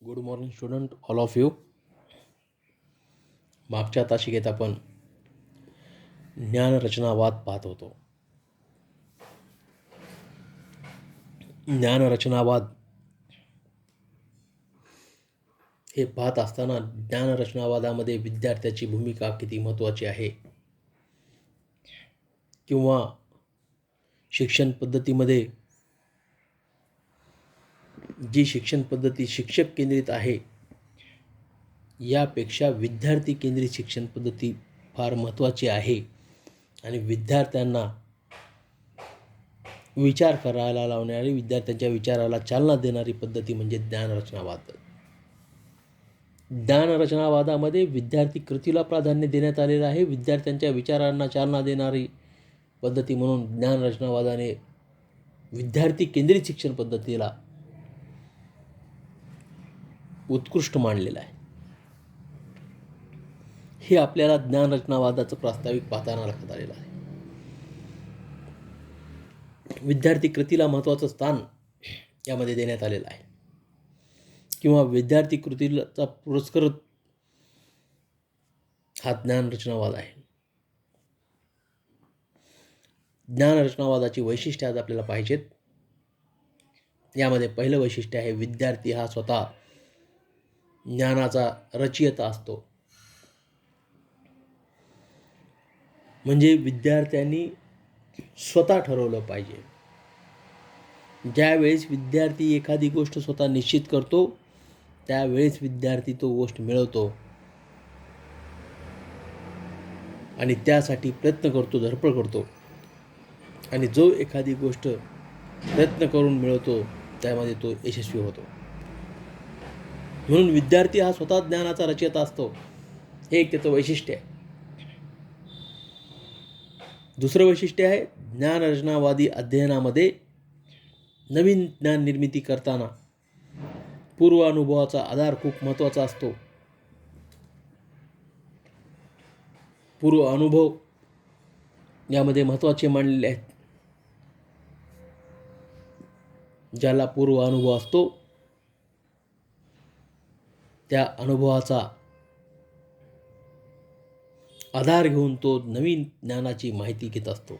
Good morning student all of you. मागच्या तासिकेत आपण ज्ञानरचनावाद पाहत होतो. ज्ञानरचनावाद हे पाहत असताना ज्ञानरचनावादामध्ये विद्यार्थ्याची भूमिका किती महत्त्वाची आहे किंवा शिक्षण पद्धतीमध्ये जी शिक्षण पद्धती शिक्षक केंद्रित आहे यापेक्षा विद्यार्थी केंद्रित शिक्षण पद्धती फार महत्त्वाची आहे आणि विद्यार्थ्यांना विचार करायला लावणारी, विद्यार्थ्यांच्या विचाराला चालना देणारी पद्धती म्हणजे ज्ञानरचनावाद. ज्ञानरचनावादामध्ये विद्यार्थी कृतीला प्राधान्य देण्यात आलेलं आहे. विद्यार्थ्यांच्या विचारांना चालना देणारी पद्धती म्हणून ज्ञानरचनावादाने विद्यार्थी केंद्रित शिक्षण पद्धतीला उत्कृष्ट मानलेलं आहे. हे आपल्याला ज्ञानरचनावादाचं प्रास्ताविक पाहताना लक्षात आलेलं आहे. विद्यार्थी कृतीला महत्त्वाचं स्थान यामध्ये देण्यात आलेलं आहे किंवा विद्यार्थी कृतीचा पुरस्कार हा ज्ञानरचनावाद आहे. ज्ञानरचनावादाची वैशिष्ट्ये आज आपल्याला पाहिजेत. यामध्ये पहिलं वैशिष्ट्य आहे विद्यार्थी हा स्वतः ज्ञानाचा रचयिता असतो. म्हणजे विद्यार्थ्यांनी स्वतः ठरवलं पाहिजे. ज्यावेळेस विद्यार्थी एखादी गोष्ट स्वतः निश्चित करतो त्यावेळेस विद्यार्थी तो गोष्ट मिळवतो आणि त्यासाठी प्रयत्न करतो, धडपड करतो आणि जो एखादी गोष्ट प्रयत्न करून मिळवतो त्यामध्ये तो यशस्वी होतो. म्हणून विद्यार्थी हा स्वतः ज्ञानाचा रचयिता असतो. हे एक त्याचं वैशिष्ट्य आहे. दुसरं वैशिष्ट्य आहे ज्ञानरचनावादी अध्ययनामध्ये नवीन ज्ञान निर्मिती करताना पूर्व अनुभवाचा आधार खूप महत्त्वाचा असतो. पूर्व अनुभव यामध्ये महत्त्वाचे मानलेले आहेत. ज्याला पूर्व अनुभव असतो त्या अनुभवाचा आधार घेऊन तो नवीन ज्ञानाची माहिती घेत असतो.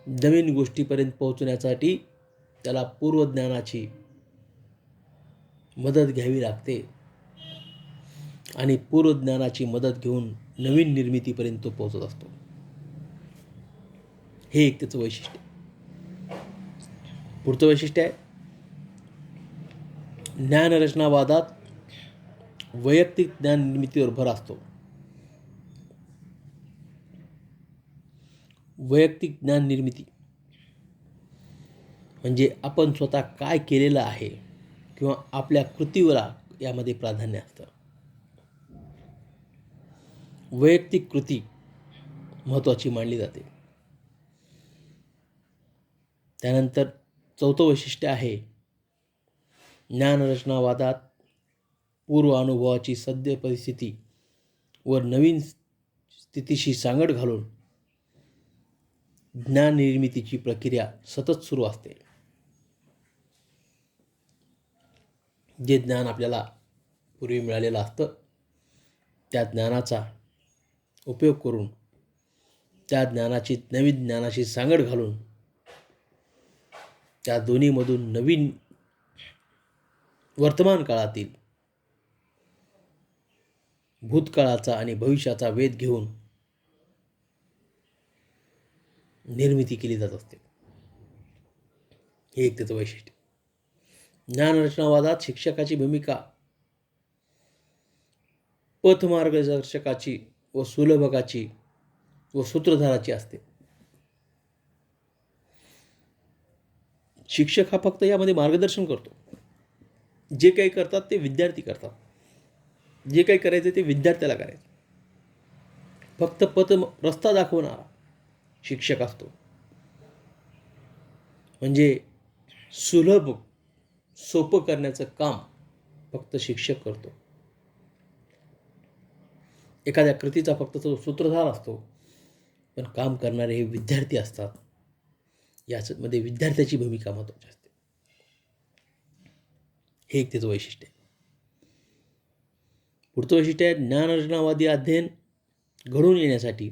नवीन गोष्टीपर्यंत पोहोचण्यासाठी त्याला पूर्वज्ञानाची मदत घ्यावी लागते आणि पूर्वज्ञानाची मदत घेऊन नवीन निर्मितीपर्यंत तो पोहोचत असतो. हे एक त्याचं वैशिष्ट्य. पुढचं वैशिष्ट्य आहे ज्ञानरचनावादात वैयक्तिक ज्ञान निर्मितीवर भर असतो. वैयक्तिक ज्ञान निर्मिती म्हणजे आपण स्वतः काय केलेलं आहे किंवा आपल्या कृतीवर यामध्ये प्राधान्य असतं. वैयक्तिक कृती महत्त्वाची मानली जाते. त्यानंतर चौथं वैशिष्ट्य आहे ज्ञानरचनावादात पूर्व अनुभवाची सद्य परिस्थिती व नवीन स्थितीशी सांगड घालून ज्ञान निर्मितीची प्रक्रिया सतत सुरू असते. जे ज्ञान आपल्याला पूर्वी मिळालेलं असतं त्या ज्ञानाचा उपयोग करून त्या ज्ञानाची नवीन ज्ञानाशी सांगड घालून त्या दोन्हीमधून नवीन वर्तमान काळातील भूतकाळाचा आणि भविष्याचा वेध घेऊन निर्मिती केली जात असते. हे एक त्याचं वैशिष्ट्य. ज्ञानरचनावादात शिक्षकाची भूमिका पथमार्गदर्शकाची व सुलभकाची व सूत्रधाराची असते. शिक्षक हा फक्त यामध्ये मार्गदर्शन करतो. जे काही करतात ते विद्यार्थी करतात. जे काही करायचं ते विद्यार्थ्याला करायचं. फक्त रस्ता दाखवणारा शिक्षक असतो. म्हणजे सुलभ सोपं करण्याचं काम फक्त शिक्षक करतो. एखाद्या कृतीचा फक्त तो सूत्रधार असतो पण काम करणारे हे विद्यार्थी असतात. यामध्ये विद्यार्थ्याची भूमिका महत्त्वाची असते. हे एक त्याचं वैशिष्ट्य आहे. पुढचं वैशिष्ट्य आहे ज्ञानरचनावादी अध्ययन घडून येण्यासाठी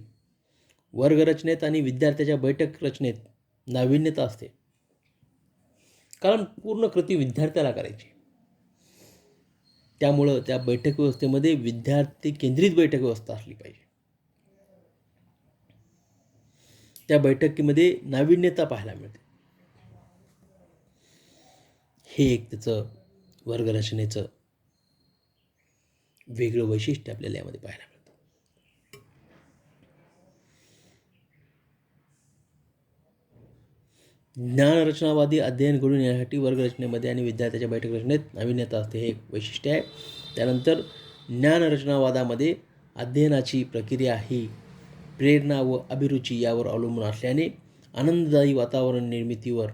वर्गरचनेत आणि विद्यार्थ्याच्या बैठक रचनेत नाविन्यता असते. कारण पूर्ण कृती विद्यार्थ्याला करायची, त्यामुळं त्या बैठक व्यवस्थेमध्ये विद्यार्थी केंद्रित बैठक व्यवस्था असली पाहिजे. त्या बैठकीमध्ये नाविन्यता पाहायला मिळते. हे एक त्याचं वर्गरचनेचं वेगळं वैशिष्ट्य आपल्याला यामध्ये पाहायला मिळतं. ज्ञानरचनावादी अध्ययन घडून येण्यासाठी वर्गरचनेमध्ये आणि विद्यार्थ्याच्या बैठक रचनेत नाविन्यता असते, हे एक वैशिष्ट्य आहे. त्यानंतर ज्ञानरचनावादामध्ये अध्ययनाची प्रक्रिया ही प्रेरणा व अभिरुची यावर अवलंबून असल्याने आनंददायी वातावरण निर्मितीवर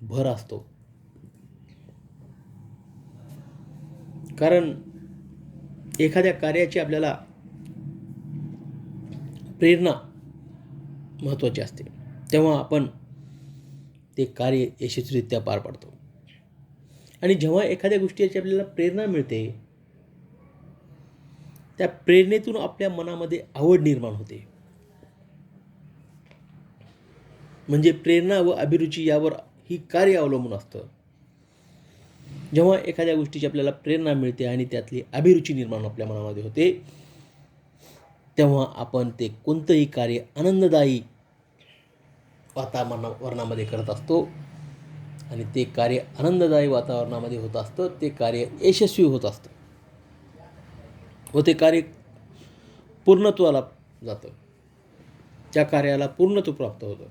भर असतो. कारण एखाद्या कार्याची आपल्याला प्रेरणा महत्त्वाची असते, तेव्हा आपण ते कार्य यशस्वीरित्या पार पाडतो. आणि जेव्हा एखाद्या गोष्टीची आपल्याला प्रेरणा मिळते, त्या प्रेरणेतून आपल्या मनामध्ये आवड निर्माण होते. म्हणजे प्रेरणा व अभिरुची यावर ही कार्य अवलंबून असतं. जेव्हा एखाद्या गोष्टीची आपल्याला प्रेरणा मिळते आणि त्यातली अभिरुची निर्माण आपल्या मनामध्ये होते, तेव्हा आपण ते कोणतंही कार्य आनंददायी वातावरणामध्ये करत असतो आणि ते कार्य आनंददायी वातावरणामध्ये होत असतं. ते कार्य यशस्वी होत असतं व ते कार्य पूर्णत्वाला जातं. त्या कार्याला पूर्णत्व प्राप्त होतं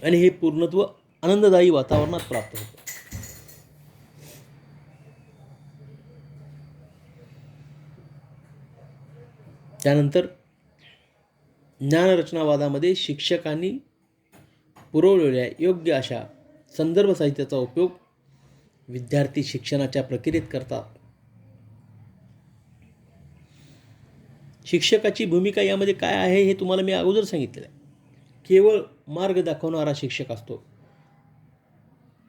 आणि हे पूर्णत्व आनंददायी वातावरणात प्राप्त होतं. त्यानंतर ज्ञानरचनावादामध्ये शिक्षकांनी पुरवलेल्या योग्य अशा संदर्भ साहित्याचा उपयोग विद्यार्थी शिक्षणाच्या प्रक्रियेत करतात. शिक्षकाची भूमिका यामध्ये काय आहे हे तुम्हाला मी अगोदर सांगितलेलं आहे. केवळ मार्ग दाखवणारा शिक्षक असतो.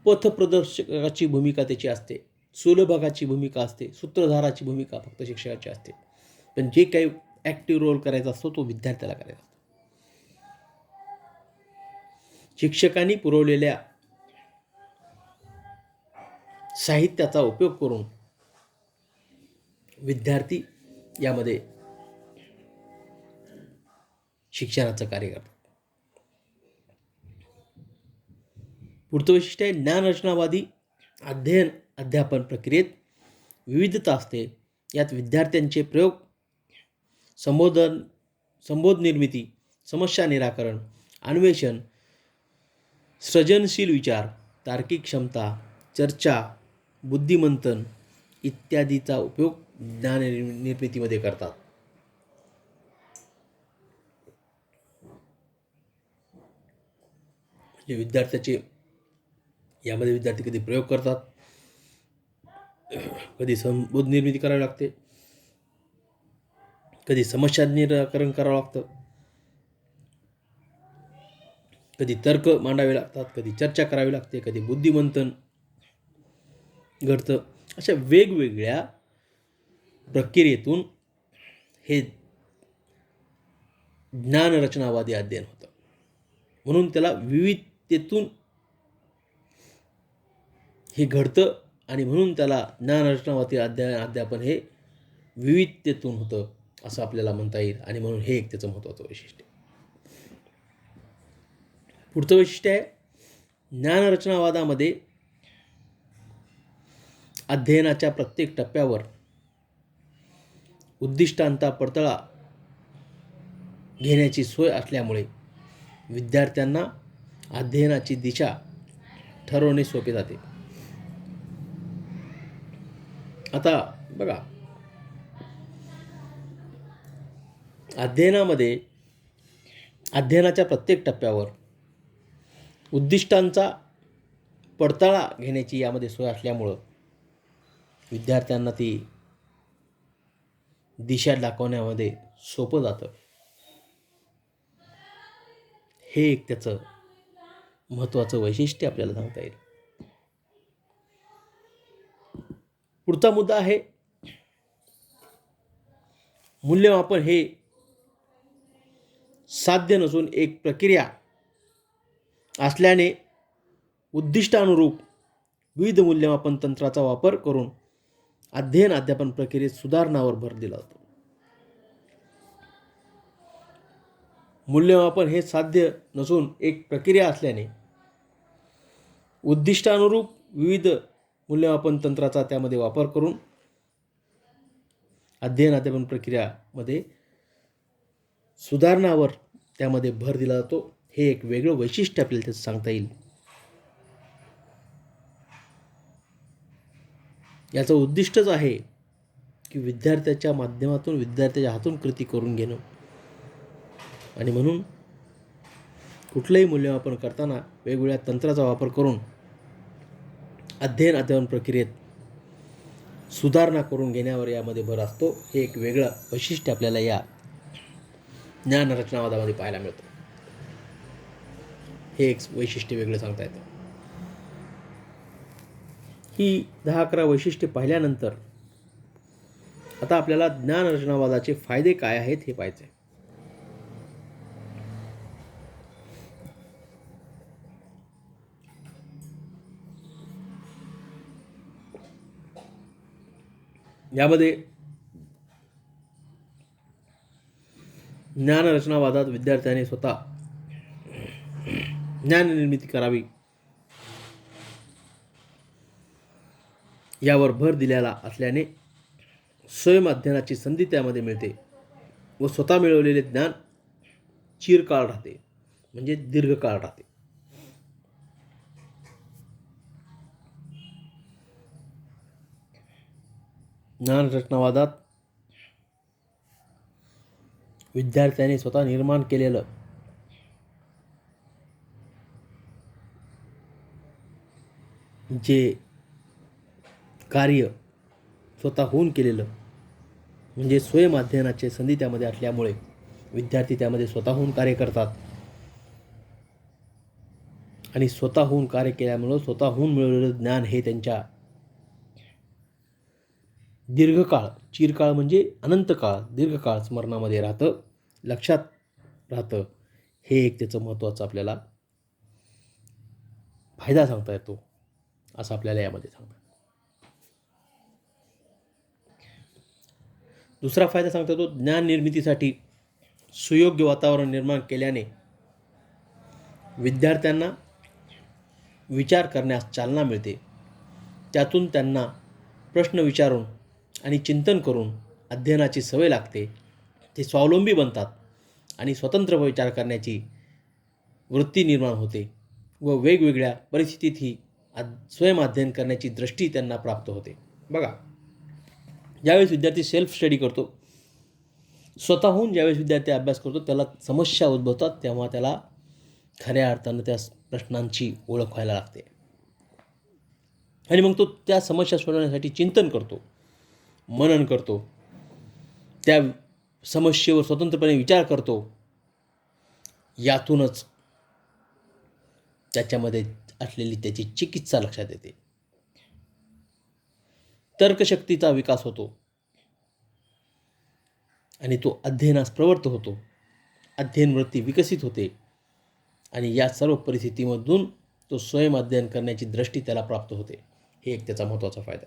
पथप्रदर्शकाची भूमिका त्याची असते, सुलभकाची भूमिका असते, सूत्रधाराची भूमिका फक्त शिक्षकाची असते. पण जे काही ॲक्टिव्ह रोल करायचा असतो तो विद्यार्थ्याला करायचा असतो. शिक्षकांनी पुरवलेल्या साहित्याचा उपयोग करून विद्यार्थी यामध्ये शिक्षणाचं कार्य करतात. पुढचं वैशिष्ट्य आहे ज्ञानरचनावादी अध्ययन अध्यापन प्रक्रियेत विविधता असते. यात विद्यार्थ्यांचे प्रयोग, संबोध निर्मिती, समस्या निराकरण, अन्वेषण, सृजनशील विचार, तार्किक क्षमता, चर्चा, बुद्धिमंथन इत्यादीचा उपयोग ज्ञान निर्मितीमध्ये करतात. म्हणजे विद्यार्थ्याचे यामध्ये विद्यार्थी कधी प्रयोग करतात, कधी संबोध निर्मिती करावी लागते, कधी समस्या निराकरण करावं लागतं, कधी तर्क मांडावे लागतात, कधी चर्चा करावी लागते, कधी बुद्धिमंथन घडतं. अशा वेगवेगळ्या प्रक्रियेतून हे ज्ञानरचनावादी अध्ययन होतं. म्हणून त्याला विविधतेतून हे घडतं आणि म्हणून त्याला ज्ञानरचनावादी अध्यापन हे विविधतेतून होतं असं आपल्याला म्हणता येईल. आणि म्हणून हे एक त्याचं महत्त्वाचं वैशिष्ट्य आहे. पुढचं वैशिष्ट्य आहे ज्ञानरचनावादामध्ये अध्ययनाच्या प्रत्येक टप्प्यावर उद्दिष्टांचा पडताळा घेण्याची सोय असल्यामुळे विद्यार्थ्यांना अध्ययनाची दिशा ठरवणे सोपे जाते. आता बघा, अध्ययनाच्या प्रत्येक टप्प्यावर उद्दिष्टांचा पडताळा घेण्याची यामध्ये सोय असल्यामुळं विद्यार्थ्यांना ती दिशा दाखवण्यामध्ये सोपं जातं. हे एक त्याचं महत्त्वाचं वैशिष्ट्य आपल्याला सांगता येईल. पुढचा मुद्दा आहे मूल्यमापन हे साध्य नसून एक प्रक्रिया असल्याने उद्दिष्टानुरूप विविध मूल्यमापन तंत्राचा वापर करून अध्ययन अध्यापन प्रक्रियेत सुधारणावर भर दिला जातो. मूल्यमापन हे साध्य नसून एक प्रक्रिया असल्याने उद्दिष्टानुरूप विविध मूल्यमापन तंत्राचा त्यामध्ये वापर करून अध्ययन अध्यापन प्रक्रियामध्ये सुधारणावर त्यामध्ये भर दिला जातो. हे एक वेगळं वैशिष्ट्य आपल्याला त्याचं सांगता येईल. याचं उद्दिष्टच आहे की विद्यार्थ्याच्या माध्यमातून विद्यार्थ्याच्या हातून कृती करून घेणं. आणि म्हणून कुठलंही मूल्यमापन करताना वेगवेगळ्या तंत्राचा वापर करून अध्ययन अध्यापन प्रक्रियेत सुधारणा करून घेण्यावर यामध्ये भर असतो. हे एक वेगळं वैशिष्ट्य आपल्याला या ज्ञानरचनावादामध्ये पाहायला मिळतं. हे एक वैशिष्ट्य वेगळं सांगता येतं. ही 10-11 वैशिष्ट्ये पाहिल्यानंतर आता आपल्याला ज्ञानरचनावादाचे फायदे काय आहेत हे पाहायचे आहे. यामध्ये ज्ञानरचनावादात विद्यार्थ्याने स्वतः ज्ञान निर्मिती करावी यावर भर दिलेला असल्याने स्वयं अध्ययनाची संधी त्यामध्ये मिळते व स्वतः मिळवलेले ज्ञान चिरकाळ राहते, म्हणजे दीर्घकाळ राहते. ज्ञानरचनावादात विद्यार्थ्याने स्वतः निर्माण केलेलं जे कार्य स्वतःहून केलेलं म्हणजे स्वयं अध्ययनाची संधी त्यामध्ये असल्यामुळे विद्यार्थी त्यामध्ये स्वतःहून कार्य करतात आणि स्वतःहून कार्य केल्यामुळं स्वतःहून मिळवलेलं ज्ञान हे त्यांच्या दीर्घकाळ, चिरकाळ म्हणजे अनंत काळ, दीर्घकाळ स्मरणामध्ये राहतं, लक्षात राहतं. हे एक त्याचं महत्त्वाचं आपल्याला फायदा सांगता येतो असं आपल्याला यामध्ये सांगतात. दुसरा फायदा सांगता येतो ज्ञान निर्मितीसाठी सुयोग्य वातावरण निर्माण केल्याने विद्यार्थ्यांना विचार करण्यास चालना मिळते. त्यातून त्यांना प्रश्न विचारून आणि चिंतन करून अध्ययनाची सवय लागते. ते स्वावलंबी बनतात आणि स्वतंत्र विचार करण्याची वृत्ती निर्माण होते व वेगवेगळ्या परिस्थितीतही स्वयं अध्ययन करण्याची दृष्टी त्यांना प्राप्त होते. बघा, ज्यावेळेस विद्यार्थी सेल्फ स्टडी करतो, स्वतःहून ज्यावेळेस विद्यार्थी अभ्यास करतो, त्याला समस्या उद्भवतात, तेव्हा त्याला खऱ्या अर्थानं त्या प्रश्नांची ओळख व्हायला लागते आणि मग तो त्या समस्या सोडवण्यासाठी चिंतन करतो, मनन करतो, त्या समस्येवर स्वतंत्रपणे विचार करतो. यातूनच त्याच्यामध्ये असलेली त्याची चिकित्सा लक्षात येते. तर्कशक्तीचा विकास होतो आणि तो अध्ययनास प्रवृत्त होतो. अध्ययन वृत्ती विकसित होते आणि या सर्व परिस्थितीमधून तो स्वयं अध्ययन करण्याची दृष्टी त्याला प्राप्त होते. हे एक त्याचा महत्त्वाचा फायदा.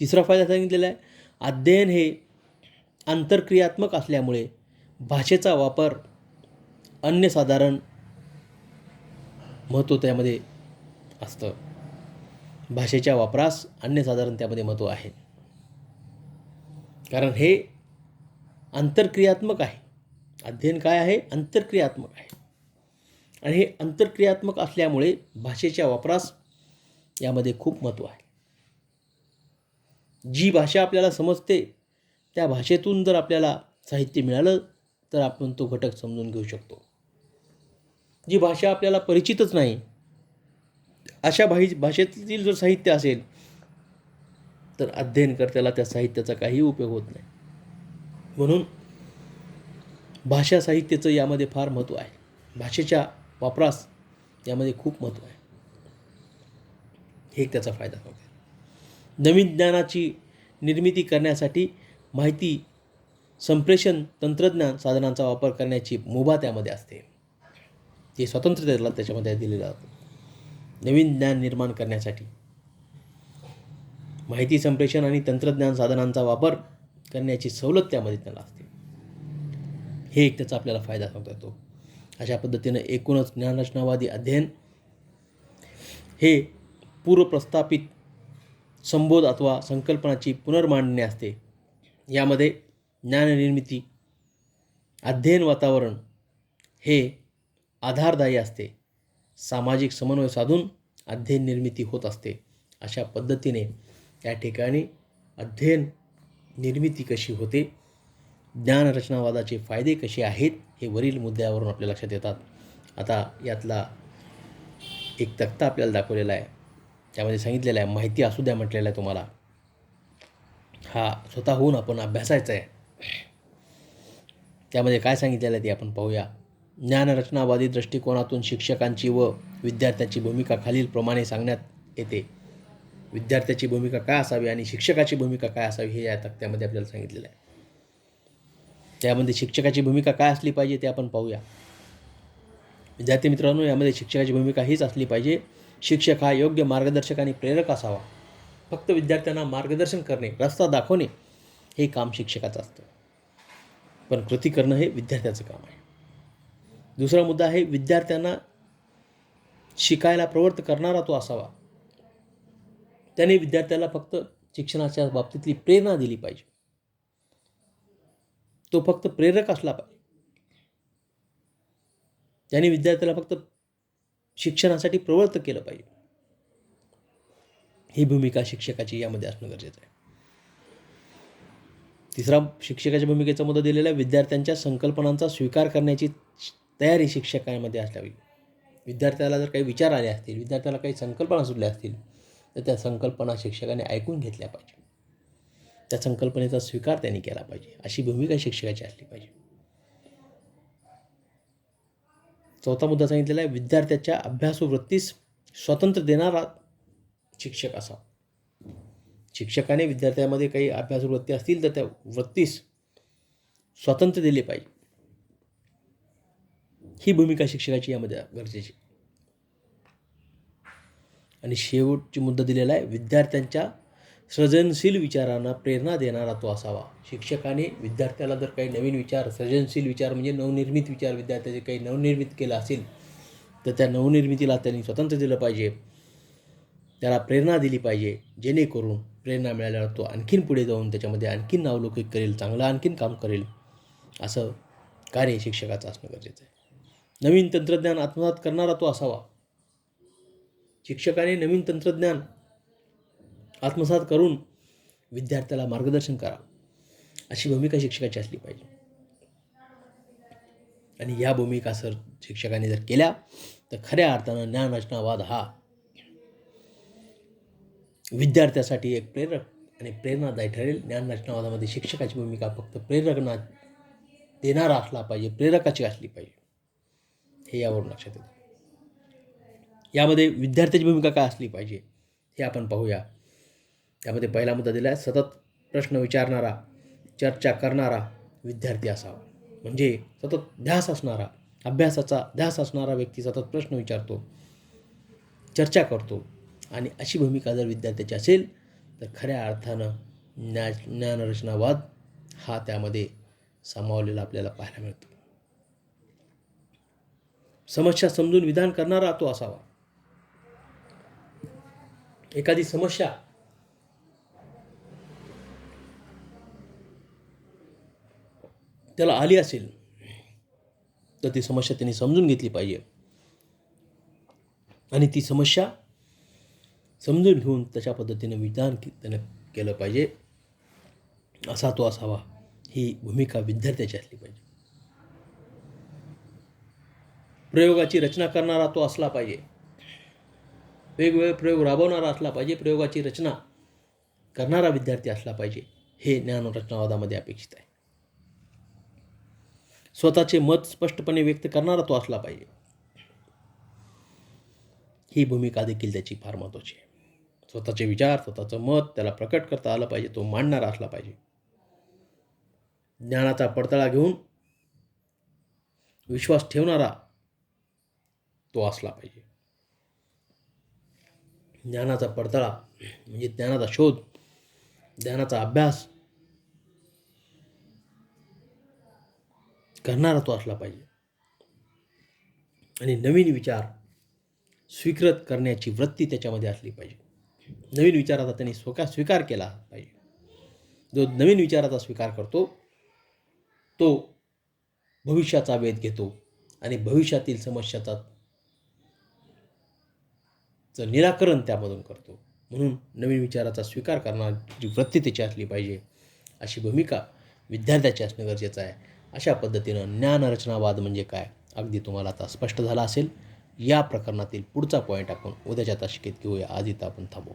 तिसरा फायदा सांगितलेला आहे अध्ययन हे आंतरक्रियात्मक असल्यामुळे भाषेचा वापर अन्यसाधारण महत्त्व त्यामध्ये असतं. भाषेच्या वापरास अन्यसाधारण त्यामध्ये महत्त्व आहे, कारण हे आंतरक्रियात्मक आहे. अध्ययन काय आहे? आंतरक्रियात्मक आहे आणि हे आंतरक्रियात्मक असल्यामुळे भाषेच्या वापरास यामध्ये खूप महत्त्व आहे. जी भाषा आपल्याला समजते त्या भाषेतून जर आपल्याला साहित्य मिळालं तर आपण तो घटक समजून घेऊ शकतो. जी भाषा आपल्याला परिचितच नाही अशा भाषेतील जर साहित्य असेल तर अध्ययन करत्याला त्या साहित्याचा काही उपयोग होत नाही. म्हणून भाषा साहित्याचं यामध्ये फार महत्त्व आहे. भाषेच्या वापरास यामध्ये खूप महत्त्व आहे. हे एक त्याचा फायदा होतो. नवीन ज्ञानाची निर्मिती करण्यासाठी माहिती संप्रेषण तंत्रज्ञान साधनांचा वापर करण्याची मुभा त्यामध्ये असते. ते स्वातंत्र्य त्याच्यामध्ये दिलेलं जातं. नवीन ज्ञान निर्माण करण्यासाठी माहिती संप्रेषण आणि तंत्रज्ञान साधनांचा वापर करण्याची सवलत त्यामध्ये त्यांना असते. हे एक त्याचा आपल्याला फायदा सांगता येतो. अशा पद्धतीनं एकूणच ज्ञानरचनावादी अध्ययन हे पूर्वप्रस्थापित संबोध अथवा संकल्पनाची पुनर्मांडणी असते. यामध्ये ज्ञाननिर्मिती अध्ययन वातावरण हे आधारदायी असते. सामाजिक समन्वय साधून अध्ययन निर्मिती होत असते. अशा पद्धतीने या ठिकाणी अध्ययन निर्मिती कशी होते, ज्ञानरचनावादाचे फायदे कसे आहेत, हे वरील मुद्द्यावरून आपल्या लक्षात येतात. आता यातला एक तक्ता आपल्याला दाखवलेला आहे. त्यामध्ये सांगितलेलं आहे, माहिती असू द्या म्हटलेलं आहे तुम्हाला. हा स्वतःहून आपण अभ्यासायचा आहे. त्यामध्ये काय सांगितलेलं आहे ते आपण पाहूया. ज्ञानरचनावादी दृष्टिकोनातून शिक्षकांची व विद्यार्थ्याची भूमिका खालीलप्रमाणे सांगण्यात येते. विद्यार्थ्याची भूमिका काय असावी आणि शिक्षकाची भूमिका काय असावी हे या तक्त्यामध्ये आपल्याला सांगितलेलं आहे. त्यामध्ये शिक्षकाची भूमिका काय असली पाहिजे ते आपण पाहूया. विद्यार्थी मित्रांनो, यामध्ये शिक्षकाची भूमिका हीच असली पाहिजे, शिक्षक हा योग्य मार्गदर्शक आणि प्रेरक असावा. फक्त विद्यार्थ्यांना मार्गदर्शन करणे, रस्ता दाखवणे हे काम शिक्षकाचं असतं, पण कृती करणं हे विद्यार्थ्याचं काम आहे. दुसरा मुद्दा आहे, विद्यार्थ्यांना शिकायला प्रवृत्त करणारा तो असावा. त्याने विद्यार्थ्याला फक्त शिक्षणाच्या बाबतीतली प्रेरणा दिली पाहिजे. तो फक्त प्रेरक असला पाहिजे. त्याने विद्यार्थ्याला फक्त शिक्षणासाठी प्रवृत्त केलं पाहिजे. ही भूमिका शिक्षकाची यामध्ये असणं गरजेचं आहे. तिसरा शिक्षकाच्या भूमिकेचा मुद्दा दिलेला आहे, विद्यार्थ्यांच्या संकल्पनांचा स्वीकार करण्याची तयारी शिक्षकांमध्ये असावी. विद्यार्थ्याला जर काही विचार आले असतील, विद्यार्थ्याला काही संकल्पना सुचल्या असतील, तर त्या संकल्पना शिक्षकाने ऐकून घेतल्या पाहिजे. त्या संकल्पनेचा स्वीकार त्यांनी केला पाहिजे. अशी भूमिका शिक्षकाची असली पाहिजे. चौथा मुद्दा सांगितलेला आहे, विद्यार्थ्याच्या अभ्यासू वृत्तीस स्वातंत्र्य देणारा शिक्षक असावा. शिक्षकाने विद्यार्थ्यामध्ये काही अभ्यासू वृत्ती असतील तर त्या वृत्तीस स्वातंत्र्य दिले पाहिजे. ही भूमिका शिक्षकाची यामध्ये गरजेची. आणि शेवटची मुद्दा दिलेला आहे, विद्यार्थ्यांच्या सृजनशील विचारांना प्रेरणा देणारा तो असावा. शिक्षकाने विद्यार्थ्याला जर काही नवीन विचार, सृजनशील विचार म्हणजे नवनिर्मित विचार, विद्यार्थ्याचे काही नवनिर्मित केलं असेल तर त्या नवनिर्मितीला त्यांनी स्वातंत्र्य दिलं पाहिजे, त्याला प्रेरणा दिली पाहिजे, जेणेकरून प्रेरणा मिळाल्यावर तो आणखीन पुढे जाऊन त्याच्यामध्ये आणखीन नावलौकिक करेल, चांगलं आणखीन काम करेल. असं कार्य शिक्षकाचं असणं गरजेचं आहे. नवीन तंत्रज्ञान आत्मसात करणारा तो असावा. शिक्षकाने नवीन तंत्रज्ञान आत्मसात करून विद्यार्थ्याला मार्गदर्शन करा, अशी भूमिका शिक्षकाची असली पाहिजे. आणि या भूमिका शिक्षकाने जर केल्या तर खऱ्या अर्थानं ज्ञानरचनावाद हा विद्यार्थ्यासाठी एक प्रेरक आणि प्रेरणादायी ठरेल. ज्ञानरचनावादामध्ये शिक्षकाची भूमिका फक्त प्रेरणा देणारा असला पाहिजे, प्रेरकाची असली पाहिजे, हे यावरून लक्षात येतं. यामध्ये विद्यार्थ्याची भूमिका काय असली पाहिजे हे आपण पाहूया. त्यामध्ये पहिला मुद्दा दिला आहे, सतत प्रश्न विचारणारा, चर्चा करणारा विद्यार्थी असावा. म्हणजे सतत ध्यास असणारा, अभ्यासाचा ध्यास असणारा व्यक्ती सतत प्रश्न विचारतो, चर्चा करतो. आणि अशी भूमिका जर विद्यार्थ्याची असेल तर खऱ्या अर्थानं ज्ञानरचनावाद हा त्यामध्ये सामावलेला आपल्याला पाहायला मिळतो. समस्या समजून विधान करणारा तो असावा. एखादी समस्या त्याला आली असेल तर ती समस्या त्यांनी समजून घेतली पाहिजे आणि ती समस्या समजून घेऊन तशा पद्धतीने विधान त्यानं केलं पाहिजे, असा तो असावा. ही भूमिका विद्यार्थ्याची असली पाहिजे. प्रयोगाची रचना करणारा तो असला पाहिजे. वेगवेगळे प्रयोग राबवणारा असला पाहिजे, प्रयोगाची रचना करणारा विद्यार्थी असला पाहिजे. हे ज्ञानरचनावादामध्ये अपेक्षित आहे. स्वतःचे मत स्पष्टपणे व्यक्त करणारा तो असला पाहिजे. ही भूमिका देखील त्याची फार महत्त्वाची आहे. स्वतःचे विचार, स्वतःचं मत त्याला प्रकट करता आलं पाहिजे, तो मांडणारा असला पाहिजे. ज्ञानाचा पडताळा घेऊन विश्वास ठेवणारा तो असला पाहिजे. ज्ञानाचा पडताळा म्हणजे ज्ञानाचा शोध, ज्ञानाचा अभ्यास करणारा तो असला पाहिजे. आणि नवीन विचार स्वीकृत करण्याची वृत्ती त्याच्यामध्ये असली पाहिजे. नवीन विचाराचा त्यांनी स्वीकार केला पाहिजे. जो नवीन विचाराचा स्वीकार करतो तो भविष्याचा वेध घेतो आणि भविष्यातील समस्याचं निराकरण त्यामधून करतो. म्हणून नवीन विचाराचा स्वीकार करण्याची वृत्ती त्याची असली पाहिजे, अशी भूमिका विद्यार्थ्याची असणं गरजेचं आहे. अशा पद्धतीनं ज्ञानरचनावाद म्हणजे काय अगदी तुम्हाला आता स्पष्ट झाला असेल. या प्रकरणातील पुढचा पॉईंट आपण उद्याच्या तासिकेत घेऊया. आज इथं आपण थांबू.